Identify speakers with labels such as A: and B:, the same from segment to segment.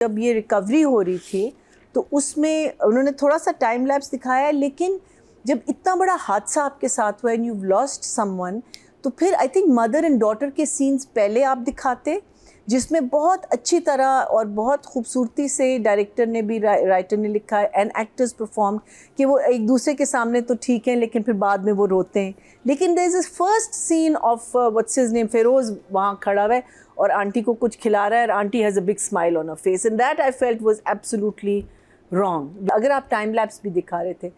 A: जब ये रिकवरी हो रही थी तो उसमें उन्होंने थोड़ा सा टाइम लैप्स दिखाया, लेकिन जब इतना बड़ा हादसा आपके साथ हुआ एंड यू लॉस्ट समवन, तो फिर I think mother and daughter के सीन्स पहले आप दिखाते, जिसमें बहुत अच्छी तरह और बहुत खूबसूरती से डायरेक्टर ने भी राइटर ने लिखा एंड एक्टर्स परफॉर्म कि वो एक दूसरे के सामने तो ठीक हैं लेकिन फिर बाद में वो रोते हैं। लेकिन there is this first scene of what's his name, Firoz वहाँ खड़ा हुआ है और आंटी को कुछ खिला रहा है और aunty has a big smile on her face, and that I felt was absolutely wrong. अगर आप टाइम लैप्स भी दिखा रहे थे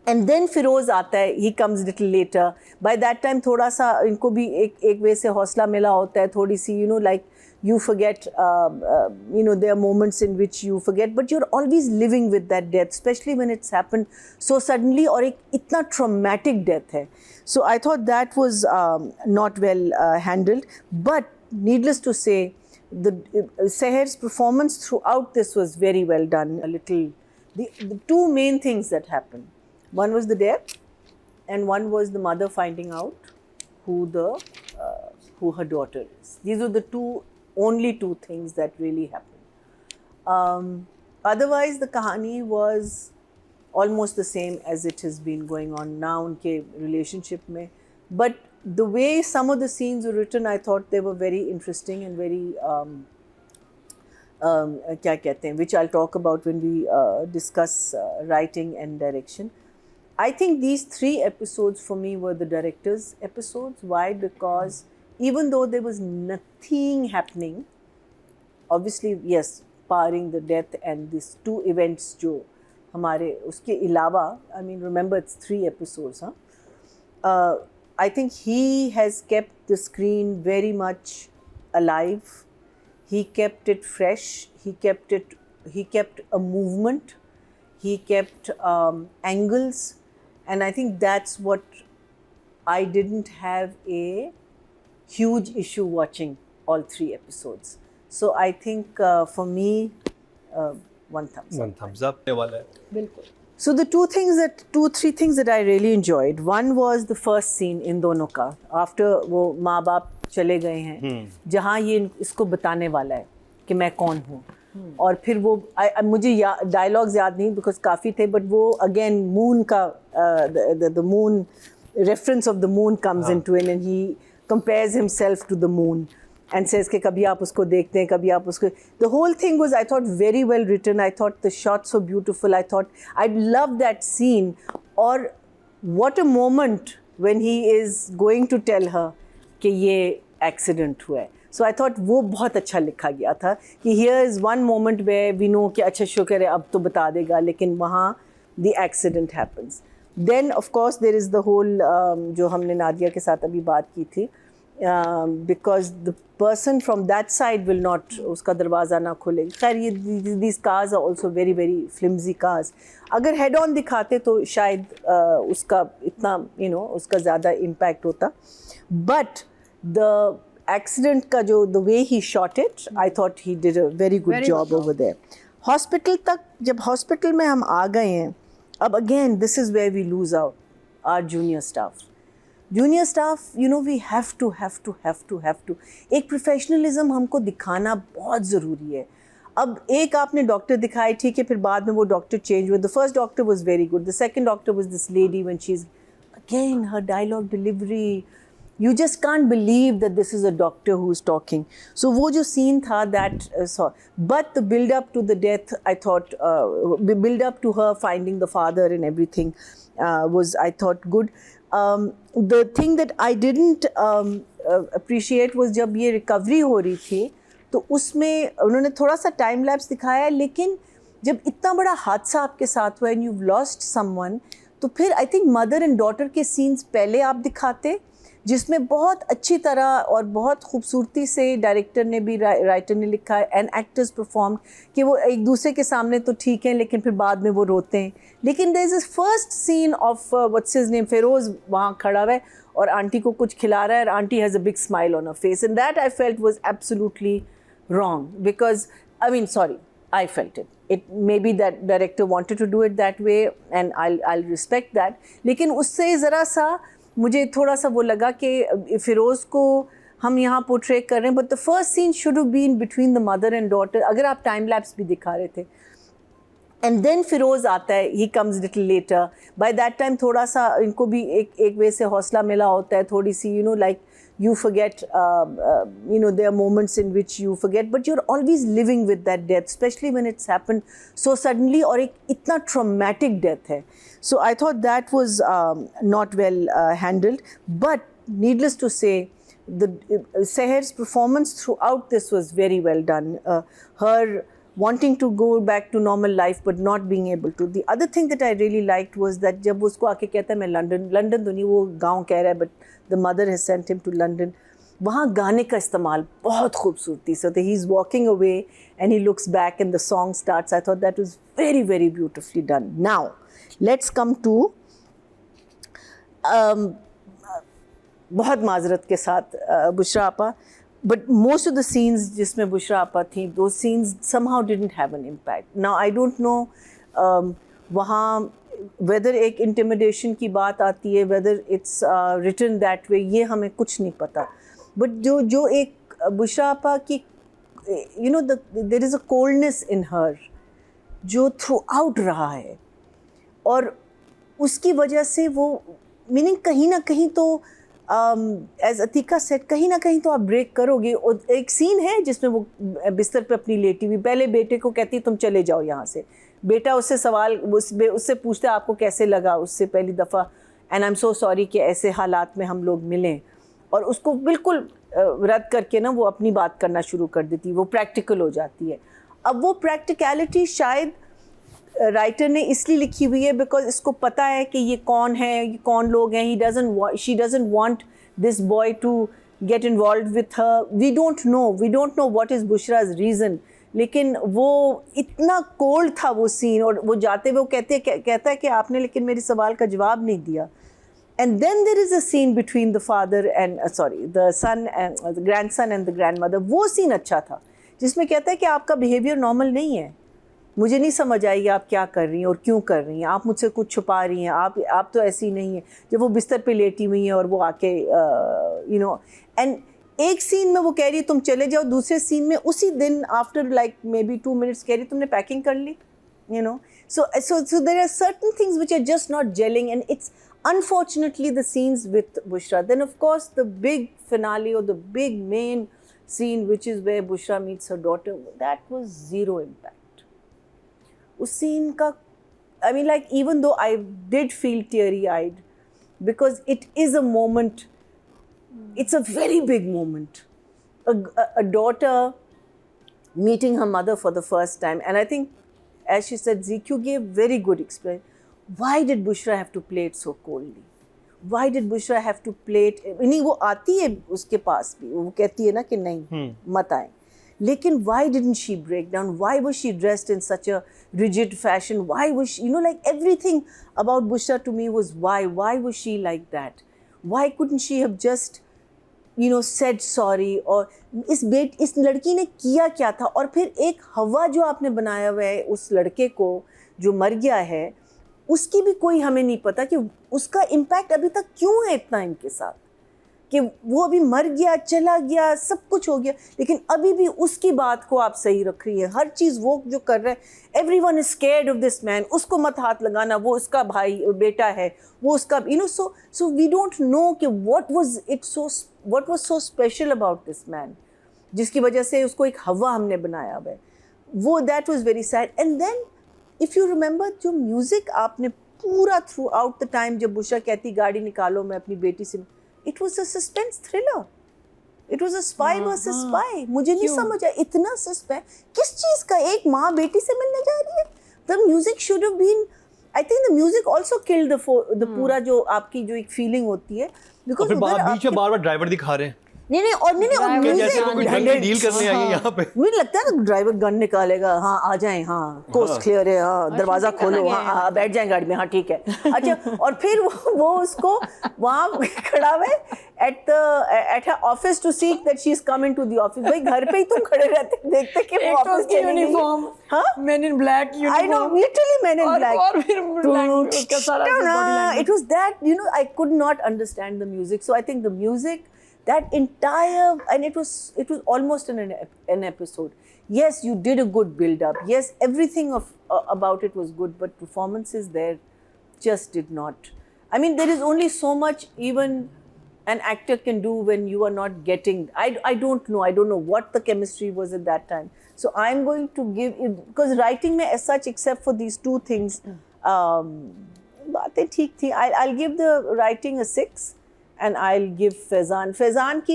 A: एंड देन फिरोज आता है, he comes little letter, by that time थोड़ा सा इनको भी एक वे से हौसला मिला होता है, थोड़ी सी like you forget, there are moments in which you forget, but you're always living with that death, especially when it's happened so suddenly और एक इतना traumatic death है. So I thought that was not well handled, but needless to say, Seher's performance throughout this was very well done. The two main things that happened, one was the death and one was the mother finding out who her daughter is. These were the only two things that really happened. Otherwise, the kahani was almost the same as it has been going on now unke relationship mein. But the way some of the scenes were written, I thought they were very interesting and very kya kehte hain, which I'll talk about when we discuss writing and direction. I think these 3 episodes for me were the director's episodes. Why? Because even though there was nothing happening, obviously yes, barring the death and these 2 events जो हमारे उसके अलावा, I mean remember it's 3 episodes, I think he has kept the screen very much alive. He kept it fresh. He kept a movement. He kept angles, and I think that's what I didn't have a huge issue watching all 3 episodes. So I think for me, one thumbs up.
B: बिल्कुल.
A: So the 2-3 things that I really enjoyed. One was the first scene in दोनों का, after वो माँ बाप चले गए हैं, जहाँ ये इसको बताने वाला है कि मैं कौन हूँ, और फिर वो मुझे डायलॉग्स याद नहीं बिकॉज काफ़ी थे, बट वो अगेन मून का the moon reference of the moon comes into it, and he compares himself to the moon and says कि कभी आप उसको देखते हैं, कभी आप उसको. The whole thing was, I thought, very well written. I thought the shots were beautiful. I thought I loved that scene. और what a moment when he is going to tell her कि ये accident हुआ है. So I thought वो बहुत अच्छा लिखा गया था कि here is one moment where we know कि अच्छा शुक्र है अब तो बता देगा, लेकिन वहाँ the accident happens. Then of course there is the whole जो हमने नादिया के साथ अभी बात की थी, because the person from that side will not, उसका दरवाज़ा ना खुले. खैर ये these cars are also very very flimsy cars. अगर head on दिखाते तो शायद उसका इतना उसका ज़्यादा impact होता. But the accident का जो the way he shot it, I thought he did a very good job over there. Hospital तक, जब hospital में हम आ गए हैं, अब again this is where we lose out our junior staff. Junior staff, we have to एक professionalism हमको दिखाना बहुत ज़रूरी है. अब एक आपने डॉक्टर दिखाई, ठीक है, फिर बाद में वो डॉक्टर चेंज हुए. The first doctor was very good. The second doctor was this lady, when she's again her dialogue delivery, you just can't believe that this is a doctor who's talking. So वो जो scene था that but the build up to the death, I thought build up to her finding the father and everything was, I thought, good. The thing that I didn't appreciate was जब ये recovery हो रही थी तो उसमें उन्होंने थोड़ा सा time lapse दिखाया, लेकिन जब इतना बड़ा हादसा आपके साथ हुआ and you've lost someone, तो फिर I think mother and daughter के scenes पहले आप दिखाते, जिसमें बहुत अच्छी तरह और बहुत खूबसूरती से डायरेक्टर ने भी राइटर ने लिखा एंड एक्टर्स परफॉर्म कि वो एक दूसरे के सामने तो ठीक हैं लेकिन फिर बाद में वो रोते हैं. लेकिन there is this first scene of what's his name, Firoz वहाँ खड़ा हुआ है और आंटी को कुछ खिला रहा है और aunty has a big smile on her face, and that I felt was absolutely wrong. Because I felt it. It maybe that director wanted to do it that way, and I'll respect that. लेकिन उससे ज़रा सा मुझे थोड़ा सा वो लगा कि फ़िरोज़ को हम यहाँ पोर्ट्रे कर रहे हैं, but the first scene should have been between the mother and daughter. अगर आप टाइम लैप्स भी दिखा रहे थे. एंड देन फिरोज आता है, he comes little letter. By that time थोड़ा सा इनको भी एक वे से हौसला मिला होता है, थोड़ी सी you know like you forget, you know, there are moments in which you forget, but you're always living with that death, especially when it's happened so suddenly, और एक इतना traumatic death है. So I thought that was not well handled, but needless to say, Seher's performance throughout this was very well done. Her wanting to go back to normal life but not being able to. The other thing that I really liked was that जब उसको आके कहता है मैं London तो नहीं, वो गांव कह रहा है, but the mother has sent him to London. वहाँ गाने का इस्तेमाल बहुत खूबसूरती से. So he's walking away and he looks back and the song starts. I thought that was very, very beautifully done. Now, let's come to बहुत माजरत के साथ बुशरा आपा, but most of the scenes जिसमें बुशरा आपा थी, those scenes somehow didn't have an impact. Now I don't know वहाँ whether एक intimidation की बात आती है, whether it's written that way, ये हमें कुछ नहीं पता. But जो एक बुशरा आपा की, you know, there is a coldness in her जो throughout रहा है, और उसकी वजह से वो मीनिंग कहीं ना कहीं तो एज अतीका सेट कहीं ना कहीं तो आप ब्रेक करोगे. और एक सीन है जिसमें वो बिस्तर पे अपनी लेटी हुई पहले बेटे को कहती तुम चले जाओ यहाँ से. बेटा उससे सवाल उससे पूछता आपको कैसे लगा उससे पहली दफ़ा, and I am so sorry कि ऐसे हालात में हम लोग मिलें, और उसको बिल्कुल रद्द करके ना वो अपनी बात करना शुरू कर देती, वो प्रैक्टिकल हो जाती है. अब वो प्रैक्टिकलिटी शायद राइटर ने इसलिए लिखी हुई है बिकॉज इसको पता है कि ये कौन है, ये कौन लोग हैं. She doesn't want this boy to get involve with her. We don't know what is Bushra's reason. लेकिन वो इतना कोल्ड था वो सीन, और वो जाते हुए वो कहता है कि आपने लेकिन मेरे सवाल का जवाब नहीं दिया. And then there is a scene between the father and the son and the grandson and the grandmother. वो सीन अच्छा था जिसमें कहता है कि आपका बिहेवियर नॉर्मल नहीं है, मुझे नहीं समझ आई आप क्या कर रही हैं और क्यों कर रही हैं, आप मुझसे कुछ छुपा रही हैं, आप तो ऐसी नहीं हैं. जब वो बिस्तर पे लेटी हुई हैं और वो आके यू नो, एंड एक सीन में वो कह रही है तुम चले जाओ, दूसरे सीन में उसी दिन after like may be 2 minutes कह रही तुमने पैकिंग कर ली, you know. So there are certain things which are just not gelling, and it's unfortunately the scenes with Bushra. Then of course the big finale or the big main scene, which is where Bushra meets her daughter, that was zero impact. उस scene का, I mean, like, even though I did feel teary-eyed, because it is a moment, it's a very big moment. A daughter meeting her mother for the first time, and I think, as she said, ZQ gave very good explanation. Why did Bushra have to play it so coldly? Why did Bushra have to play it? नहीं, वो आती है उसके पास भी, वो कहती है ना कि नहीं मत आए. लेकिन why didn't she break down? Why was she dressed in such a rigid fashion? Why was she, you know, like everything about Bushra to me was why? Why was she like that? Why couldn't she have just, you know, said sorry? और इस लड़की ने किया क्या था? और फिर एक हवा जो आपने बनाया हुआ है उस लड़के को जो मर गया है, उसकी भी कोई हमें नहीं पता कि उसका इम्पैक्ट अभी तक क्यों है इतना इनके साथ, कि वो अभी मर गया, चला गया, सब कुछ हो गया, लेकिन अभी भी उसकी बात को आप सही रख रही है. हर चीज़ वो जो कर रहा है, everyone is scared of this man, उसको मत हाथ लगाना, वो उसका भाई बेटा है, वो उसका, you know. So we don't know कि what was so special about this man, जिसकी वजह से उसको एक हवा हमने बनाया हुआ है. वो that was very sad. And then if you remember, जो म्यूज़िक आपने पूरा थ्रू आउट द टाइम, जब बुशरा कहती गाड़ी निकालो मैं अपनी बेटी से, it was a suspense thriller, it was a spy versus spy. मुझे नहीं समझ आया इतना सस्पेंस किस चीज़ का. एक माँ बेटी से मिलने जा रही है. The music should have been, I think the music also killed the पूरा जो आपकी जो एक फीलिंग होती है, बिकॉज
B: बीच में बार बार ड्राइवर दिखा रहे हैं.
A: नहीं और
B: डील करने आई है यहाँ पे.
A: मुझे लगता है ना ड्राइवर गन निकालेगा, हाँ आ जाएं, हाँ कोस्ट क्लियर है, हाँ दरवाजा खोलो, हाँ बैठ जाएं गाड़ी में, हाँ ठीक है, अच्छा. और फिर वो उसको वहाँ खड़ा हुआ at her office to seek that she is coming to the office. भाई घर पे ही तुम खड़े रहते देखते कि वो ऑफिस की यूनिफॉर्म, हाँ main in black uniform, I know literally main in black, और फिर उसका सारा body language. It was that, you know, I could not understand the music. So I think the music, that entire, and it was almost an episode. Yes, you did a good build up. Yes, everything about it was good, but performances there just did not. I mean, there is only so much even an actor can do when you are not getting. I don't know. I don't know what the chemistry was at that time. So I'm going to give it, because writing में as such, except for these two things, बातें ठीक थी. I'll give the writing a 6, and I'll give Faizan ki,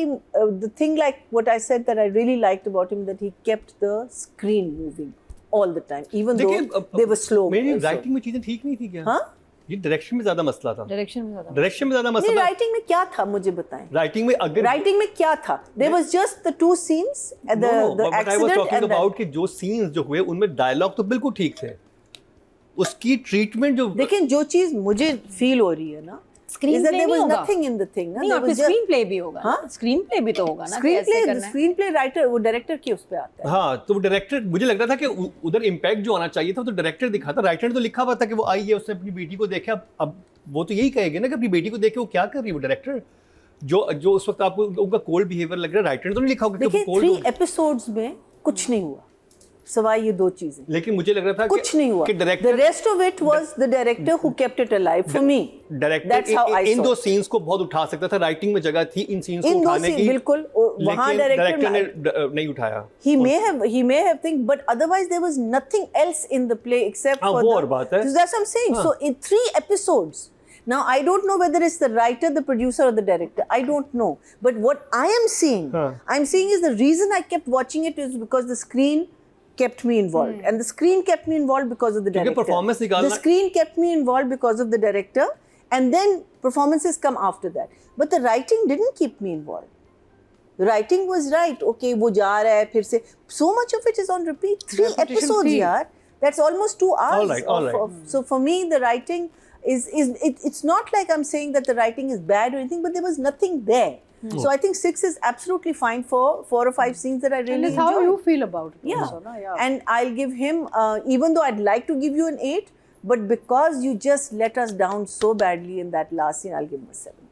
A: the thing like what I said that I really liked about him, that he kept the screen moving all the time, even though they were slow.
B: मेरी writing में चीजें ठीक नहीं थी क्या?
A: हाँ?
B: ये direction में ज्यादा मसला था.
C: डायरेक्शन में ज्यादा
A: नहीं,
B: मसला था.
A: राइटिंग में क्या था मुझे बताएं.
B: राइटिंग में अगर
A: राइटिंग में क्या था? There was just the 2 scenes, the
B: but I was
A: accident
B: talking
A: and
B: about कि जो सीन्स जो हुए उनमें डायलॉग तो बिल्कुल ठीक थे. उसकी ट्रीटमेंट जो
A: लेकिन जो चीज मुझे फील हो रही है ना,
C: screen
A: is that
C: play
A: there
C: नहीं
A: was
C: होगा.
A: nothing in the thing.
C: नहीं, और फिर स्क्रीन प्ले भी होगा.
A: हाँ?
C: स्क्रीन प्ले भी तो होगा ना.
A: स्क्रीन प्ले राइटर, वो डायरेक्टर के उस पे आता है.
B: हाँ, तो डायरेक्टर, मुझे लग रहा था कि उधर इम्पैक्ट जो आना चाहिए था तो डायरेक्टर दिखा था. राइटर ने तो लिखा हुआ था कि वो आई है, उसने अपनी बेटी को देखा. अब वो तो यही कहेंगे ना कि अपनी बेटी को देख के वो क्या कर रही है. वो डायरेक्टर जो उस वक्त आपको उनका कोल्ड बिहेवियर लग रहा है, राइटर ने तो नहीं लिखा होगा कि
A: देखिए,
B: कोल्ड.
A: 3 एपिसोड्स में कुछ नहीं हुआ सवाई ये 2 चीजें.
B: लेकिन मुझे लग रहा था
A: कुछ नहीं हुआ.
B: कि
A: The
B: director
A: rest of it was the director who kept it alive for me. That's how I
B: in
A: saw
B: दो
A: it.
B: सीन्स को बहुत उठा सकता था. राइटिंग में जगह थी इन सीन्स को
A: इन दो
B: उठाने
A: सीन
B: की.
A: बिल्कुल वहाँ
B: डायरेक्टर ने
A: डायरेक्टर
B: नहीं उठाया.
A: he may have think, but otherwise there was nothing else in the play except
B: हाँ,
A: for
B: वो और बात है.
A: That's what I'm saying.
B: हाँ.
A: So in 3 episodes. Now I don't know whether it's the writer, the producer, or the director. I don't know. But what I am seeing, I'm seeing is the reason I kept watching it is because the screen kept me involved, and the screen kept me involved because of the director.
B: performance निकालना-
A: The screen kept me involved because of the director, and then performances come after that. But the writing didn't keep me involved. The writing was right. Okay, वो जा रहा है फिर से. So much of it is on repeat. 3
B: Repetition
A: episodes,
B: थी.
A: yaar. That's almost 2 hours.
B: All right.
A: So for me, the writing it's not like I'm saying that the writing is bad or anything, but there was nothing there. So I think 6 is absolutely fine for 4 or 5 scenes that I really
C: And it's
A: enjoyed.
C: how you feel about it
A: Yeah.
C: also, na? Yeah.
A: And I'll give him, even though I'd like to give you an 8, but because you just let us down so badly in that last scene, I'll give him a 7.